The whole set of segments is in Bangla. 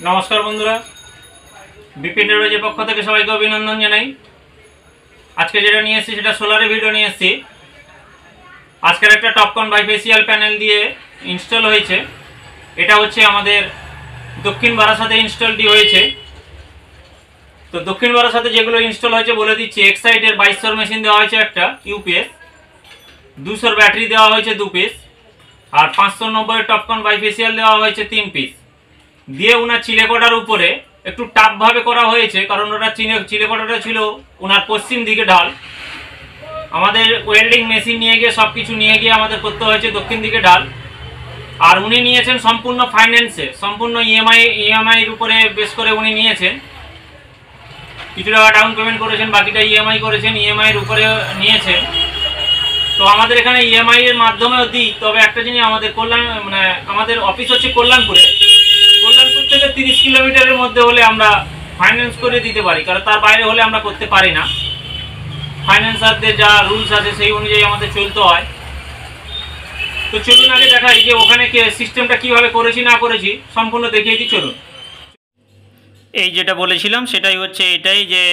नमस्कार बंधुरा विपिन टेक्नोलॉजिर पक्ष थेके सबाइके अभिनंदन जानाई। आज के जेटा निये एसेछि सेटा सोलारेर भिडियो निये एसेछि। आजकेर एकटा टपकन बाइफेशियल पैनेल दिए इन्स्टल हयेछे। एटा हच्छे आमादेर दक्षिण बारासाते इन्स्टलटी हयेछे। तो दक्षिण बारासाते जेगुलो इन्स्टल हयेछे बोले दिচ্ছি। एक्साइटेर 2200 मेशिन देওয়া হয়েছে একটা ইউপিএস, 200 ব্যাটারি দেওয়া হয়েছে 2 পিস, আর 590 টপকন বাইফেশিয়াল দেওয়া হয়েছে 3 পিস দিয়ে ওনার চিলেকোটার উপরে একটু টাপ ভাবে করা হয়েছে, কারণ ওটা চিলেকোটাটা ছিল ওনার পশ্চিম দিকে ঢাল। আমাদের ওয়েল্ডিং মেশিন নিয়ে গিয়ে সবকিছু নিয়ে গিয়ে আমাদের করতে হয়েছে দক্ষিণ দিকে ঢাল। আর উনি নিয়েছেন সম্পূর্ণ ফাইন্যান্সে, সম্পূর্ণ ইএমআই এর উপরে বেস করে উনি নিয়েছেন। কিছু টাকা ডাউন পেমেন্ট করেছেন, বাকিটা ইএমআই করেছেন, ইএমআই এর উপরে নিয়েছেন। তো আমাদের এখানে ইএমআই এর মাধ্যমেও দিই, তবে একটা জিনিস আমাদের কল্যাণ মানে আমাদের অফিস হচ্ছে কল্যাণপুরে। কল্যাণপুর থেকে 30 কিলোমিটারের মধ্যে হলে আমরা ফাইন্যান্স করে দিতে পারি, কারণ তার বাইরে হলে আমরা করতে পারি না। ফাইন্যান্সারদের যা রুলস আছে সেই অনুযায়ী আমাদের চলতে হয়। তো চলুন আগে দেখাই যে ওখানে সিস্টেমটা কিভাবে করেছি না করেছি, সম্পূর্ণ দেখিয়ে দিই। চলুন। এই যেটা বলেছিলাম সেটাই হচ্ছে এটাই, যে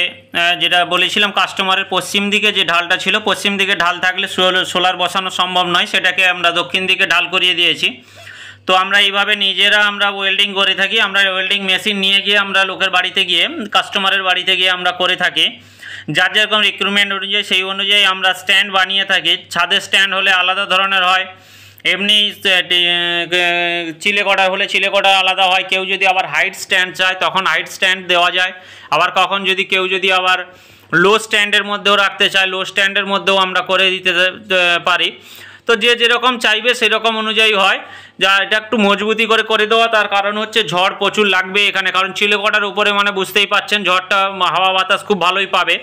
যেটা বলেছিলাম কাস্টমারের পশ্চিম দিকে যে ঢালটা ছিল, পশ্চিম দিকে ঢাল থাকলে সোলার বসানো সম্ভব নয়, সেটাকে আমরা দক্ষিণ দিকে ঢাল করিয়ে দিয়েছি। তো আমরা এইভাবে নিজেরা আমরা ওয়েল্ডিং করে থাকি। আমরা ওয়েল্ডিং মেশিন নিয়ে গিয়ে আমরা লোকের বাড়িতে গিয়ে কাস্টমারের বাড়িতে গিয়ে আমরা করে থাকি। যার যেরকম রিক্রুটমেন্ট অনুযায়ী সেই অনুযায়ী আমরা স্ট্যান্ড বানিয়ে থাকি। ছাদের স্ট্যান্ড হলে আলাদা ধরনের হয়, এমনি চিলেকোটা হলে চিলেকোটা আলাদা হয়। কেউ যদি আবার হাইট স্ট্যান্ড চায় তখন হাইট স্ট্যান্ড দেওয়া যায়। আবার কখন যদি কেউ যদি আবার লো স্ট্যান্ডের মধ্যেও রাখতে চায়, লো স্ট্যান্ডের মধ্যেও আমরা করে দিতে পারি। তো যে যেরকম চাইবে সেরকম অনুযায়ী হয়। যা এটা একটু মজবুতি করে দেওয়া, তার কারণ হচ্ছে ঝড় প্রচুর লাগবে এখানে, কারণ চিলেকোটার উপরে মানে বুঝতেই পাচ্ছেন ঝড়টা হাওয়া বাতাস খুব ভালোই পাবে।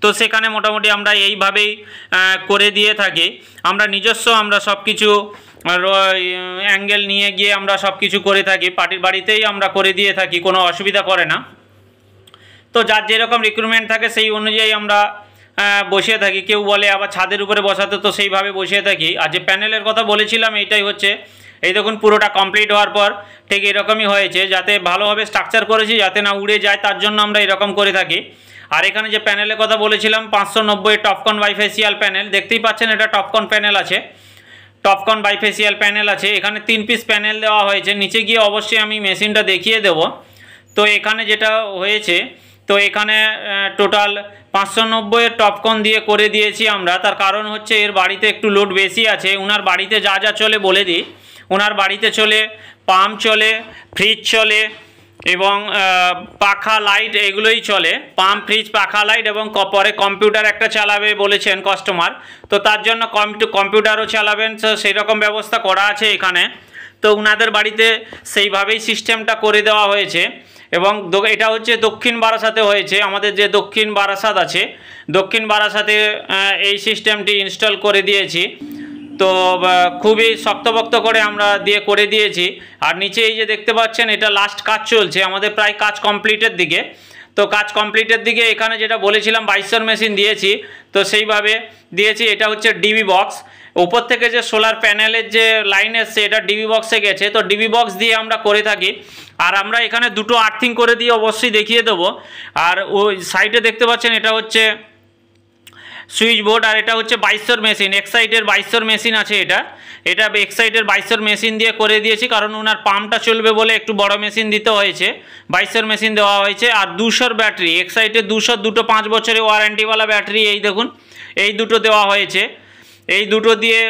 তো সেখানে মোটামুটি আমরা এইভাবেই করে দিয়ে থাকি। আমরা নিজস্ব আমরা সব কিছু অ্যাঙ্গেল নিয়ে গিয়ে আমরা সব কিছু করে থাকি, পার্টির বাড়িতেই আমরা করে দিয়ে থাকি, কোনো অসুবিধা করে না। তো যার যেরকম রিক্রুটমেন্ট থাকে সেই অনুযায়ী আমরা বসিয়ে থাকি। কেউ বলে আবার ছাদের উপরে বসাতে, তো সেইভাবে বসিয়ে থাকি। আর যে প্যানেলের কথা বলেছিলাম এইটাই হচ্ছে, এই দেখুন পুরোটা কমপ্লিট হওয়ার পর ঠিক এরকমই হয়েছে, যাতে ভালোভাবে স্ট্রাকচার করেছি যাতে না উড়ে যায়, তার জন্য আমরা এরকম করে থাকি। আর এখানে যে প্যানেলের কথা বলেছিলাম 590 টপকন বাইফেশিয়াল প্যানেল, দেখতেই পাচ্ছেন এটা টপকন প্যানেল আছে, টপকন বাইফেশিয়াল প্যানেল আছে। এখানে 3 পিস প্যানেল দেওয়া হয়েছে। নিচে গিয়ে অবশ্যই আমি মেশিনটা দেখিয়ে দেব। তো এখানে যেটা হয়েছে, তো এখানে টোটাল 590 টপকন দিয়ে করে দিয়েছি আমরা। তার কারণ হচ্ছে এর বাড়িতে একটু লোড বেশি আছে। ওনার বাড়িতে যা যা চলে বলে দিই। ওনার বাড়িতে চলে পাম্প চলে, ফ্রিজ চলে এবং পাখা লাইট এগুলোই চলে। পাম্প, ফ্রিজ, পাখা, লাইট এবং পরে কম্পিউটার একটা চালাবে বলেছেন কাস্টমার। তো তার জন্য কম্পিউটারও চালাবেন, সেই রকম ব্যবস্থা করা আছে এখানে। তো ওনাদের বাড়িতে সেইভাবেই সিস্টেমটা করে দেওয়া হয়েছে। এবং এটা হচ্ছে দক্ষিণ বারাসাতে হয়েছে। আমাদের যে দক্ষিণ বারাসাত আছে, দক্ষিণ বারাসাতে এই সিস্টেমটি ইনস্টল করে দিয়েছি। তো খুবই শক্তপোক্ত করে আমরা করে দিয়েছি। আর নিচে এই যে দেখতে পাচ্ছেন এটা লাস্ট কাজ চলছে, আমাদের প্রায় কাজ কমপ্লিটের দিকে। তো কাজ কমপ্লিটের দিকে এখানে যেটা বলেছিলাম 2200 মেশিন দিয়েছি, তো সেইভাবে দিয়েছি। এটা হচ্ছে ডিবি বক্স, উপর থেকে যে সোলার প্যানেলের যে লাইন এসছে এটা ডিবি বক্সে গেছে। তো ডিবি বক্স দিয়ে আমরা করে থাকি। আর আমরা এখানে দুটো আর্থিং করে দিয়ে অবশ্যই দেখিয়ে দেবো। আর ওই সাইডে দেখতে পাচ্ছেন এটা হচ্ছে সুইচ বোর্ড, আর এটা হচ্ছে 2200 মেশিন, এক্সাইটের 2200 মেশিন আছে। এটা এক্সাইটের 2200 মেশিন দিয়ে করে দিয়েছি, কারণ ওনার পাম্পটা চলবে বলে একটু বড় মেশিন দিতে হয়েছে। 2200 মেশিন দেওয়া হয়েছে। আর 200 ব্যাটারি, এক্সাইটের 200 দুটো 5 বছরের ওয়ারেন্টিওয়ালা ব্যাটারি, এই দেখুন এই দুটো দেওয়া হয়েছে। এই দুটো দিয়ে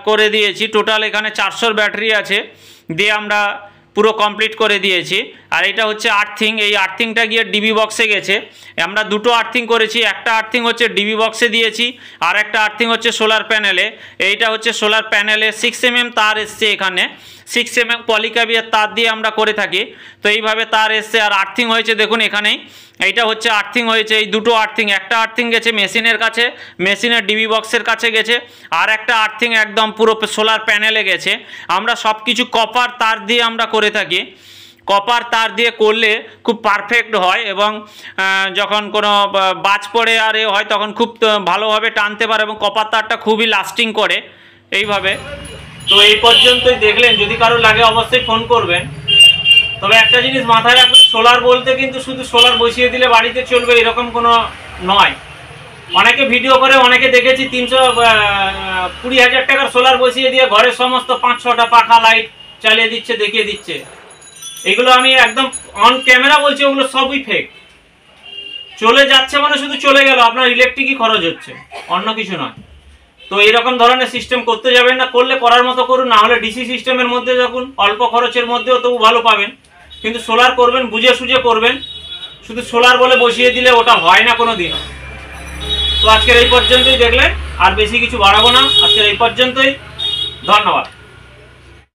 করে দিয়েছি। টোটাল এখানে 400 ব্যাটারি আছে দিয়ে আমরা পুরো কমপ্লিট করে দিয়েছি। আর এটা হচ্ছে আর্থিং, এই আর্থিংটা গিয়ে ডিবি বক্সে গেছে। আমরা দুটো আর্থিং করেছি, একটা আর্থিং হচ্ছে ডিবি বক্সে দিয়েছি, আর একটা আর্থিং হচ্ছে সোলার প্যানেলে। এইটা হচ্ছে সোলার প্যানেলে 6 mm তার এসছে, এখানে 6 mm পলিক্যাবিয়ার তার দিয়ে আমরা করে থাকি। তো এইভাবে তার এসছে। আর আর্থিং হয়েছে দেখুন এখানেই, এইটা হচ্ছে আর্থিং হয়েছে। এই দুটো আর্থিং, একটা আর্থিং গেছে মেশিনের কাছে, মেশিনের ডিবি বক্সের কাছে গেছে, আর একটা আর্থিং একদম পুরো সোলার প্যানেলে গেছে। আমরা সব কিছু কপার তার দিয়ে আমরা করে থাকি। কপার তার দিয়ে করলে খুব পারফেক্ট হয় এবং যখন কোনো বাজ পড়ে আর হয় তখন খুব ভালোভাবে টানতে পারে এবং কপার তারটা খুবই লাস্টিং করে এইভাবে। তো এই পর্যন্তই দেখলেন, যদি কারো লাগে অবশ্যই ফোন করবেন। তবে একটা জিনিস মাথায় রাখবেন, সোলার বলতে কিন্তু শুধু সোলার বসিয়ে দিলে বাড়িতে চলবে এরকম কোনো নয়। অনেকে ভিডিও করে, অনেকে দেখেছি 320,000 টাকার সোলার বসিয়ে দিয়ে ঘরের সমস্ত 5-6টা পাখা লাইট চালিয়ে দিচ্ছে, দেখিয়ে দিচ্ছে। এগুলো আমি একদম অন ক্যামেরা বলছি, ওগুলো সবই ফেক। চলে যাচ্ছে মানে শুধু চলে গেল, আপনার ইলেকট্রিকই খরচ হচ্ছে, অন্য কিছু নয়। তো এইরকম ধরনের সিস্টেম করতে যাবেন না, করলে করার মতো করুন, না হলে ডিসি সিস্টেমের মধ্যে যখন অল্প খরচের মধ্যেও তবু ভালো পাবেন। কিন্তু সোলার করবেন বুঝে সুঝে করবেন, শুধু সোলার বলে বসিয়ে দিলে ওটা হয় না কোনো দিন। তো আজকের এই পর্যন্তই দেখলেন, আর বেশি কিছু বাড়াবো না, আজকের এই পর্যন্তই। ধন্যবাদ।